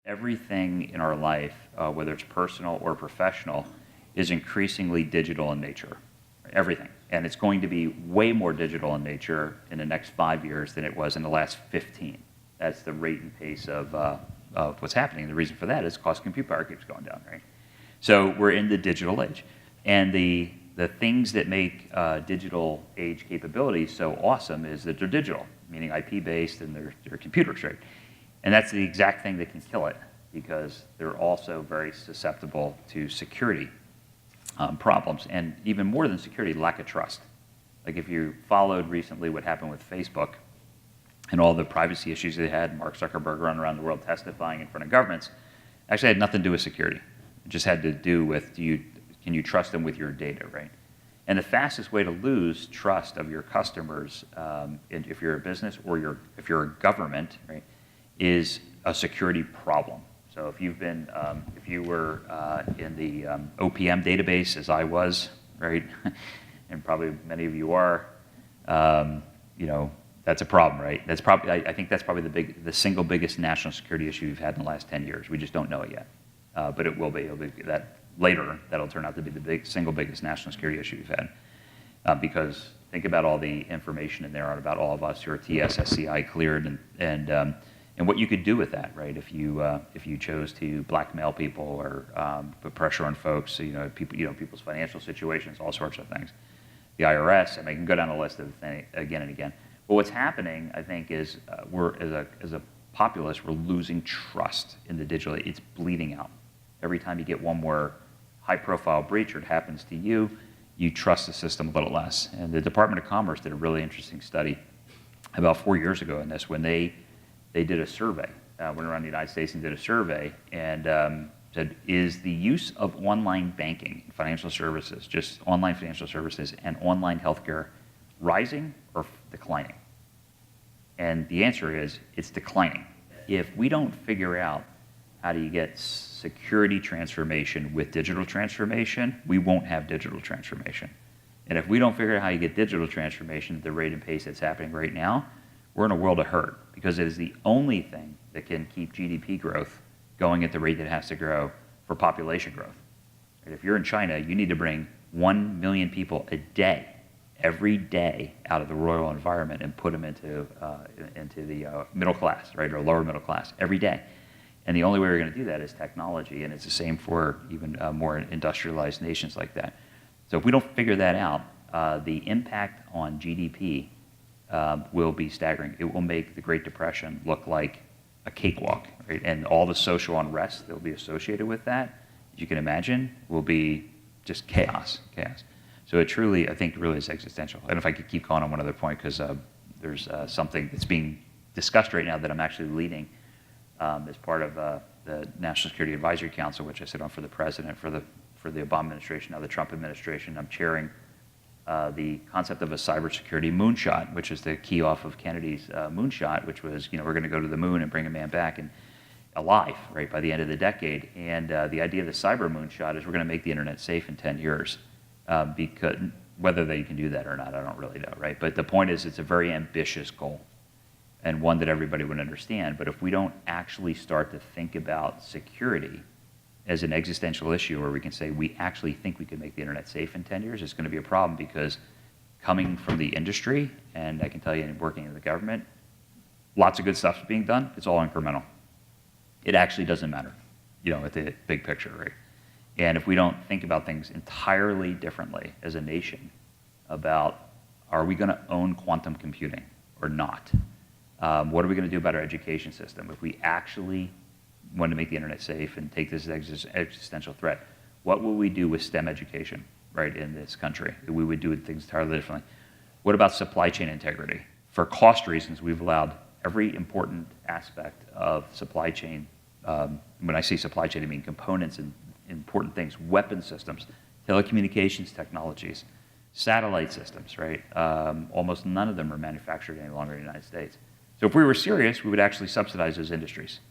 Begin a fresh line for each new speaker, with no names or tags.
Everything in our life, whether it's personal or professional, is increasingly digital in nature. Everything. And it's going to be way more digital in nature in the next 5 years than it was in the last 15. That's the rate and pace of what's happening. The reason for that is cost of compute power keeps going down, right? So we're in the digital age. And the things that make digital age capabilities so awesome is that they're digital, meaning IP-based and they're computers, right? And that's the exact thing that can kill it, because they're also very susceptible to security problems, and even more than security, lack of trust. Like if you followed recently what happened with Facebook and all the privacy issues they had, Mark Zuckerberg running around the world testifying in front of governments, actually had nothing to do with security. It just had to do with can you trust them with your data, right? And the fastest way to lose trust of your customers, if you're a business or if you're a government, right, is a security problem. So if you've been, if you were in the OPM database, as I was, right, and probably many of you are, that's a problem, right? That's probably, I think that's probably the single biggest national security issue we've had in the last 10 years. We just don't know it yet, but it will be. It'll be that later. That'll turn out to be the single biggest national security issue we've had, because think about all the information in there about all of us who are TSSCI cleared and what you could do with that, right? If you chose to blackmail people or put pressure on folks, people's financial situations, all sorts of things. The IRS, I can go down the list of things again and again. But what's happening, I think, is we're as a populace, we're losing trust in the digital. It's bleeding out. Every time you get one more high-profile breach or it happens to you, you trust the system a little less. And the Department of Commerce did a really interesting study about 4 years ago in this when they did a survey, went around the United States and did a survey and said, is the use of online banking, financial services, just online financial services and online healthcare rising or declining? And the answer is, it's declining. If we don't figure out how do you get security transformation with digital transformation, we won't have digital transformation. And if we don't figure out how you get digital transformation at the rate and pace that's happening right now, we're in a world of hurt, because it is the only thing that can keep GDP growth going at the rate that it has to grow for population growth. And if you're in China, you need to bring 1 million people a day, every day, out of the rural environment and put them into the middle class, right, or lower middle class, every day. And the only way we're going to do that is technology, and it's the same for even more industrialized nations like that. So if we don't figure that out, the impact on GDP will be staggering. It will make the Great Depression look like a cakewalk, right? And all the social unrest that will be associated with that, as you can imagine, will be just chaos. So it truly, I think, really is existential. And if I could keep going on one other point, because there's something that's being discussed right now that I'm actually leading as part of the National Security Advisory Council, which I sit on for the president, for the Obama administration, now the Trump administration. I'm chairing the concept of a cybersecurity moonshot, which is the key off of Kennedy's moonshot, which was, we're going to go to the moon and bring a man back and alive, right, by the end of the decade. And the idea of the cyber moonshot is we're going to make the internet safe in 10 years. Because whether they can do that or not, I don't really know, right? But the point is, it's a very ambitious goal and one that everybody would understand. But if we don't actually start to think about security as an existential issue where we can say we actually think we can make the internet safe in 10 years, it's going to be a problem, because coming from the industry, and I can tell you working in the government, lots of good stuff is being done. It's all incremental. It actually doesn't matter, at the big picture, right? And if we don't think about things entirely differently as a nation about, are we going to own quantum computing or not? What are we going to do about our education system? If we actually want to make the internet safe and take this as an existential threat, what will we do with STEM education, right, in this country? We would do things entirely differently. What about supply chain integrity? For cost reasons, we've allowed every important aspect of supply chain. When I say supply chain, I mean components and important things, weapon systems, telecommunications technologies, satellite systems, right? Almost none of them are manufactured any longer in the United States. So if we were serious, we would actually subsidize those industries.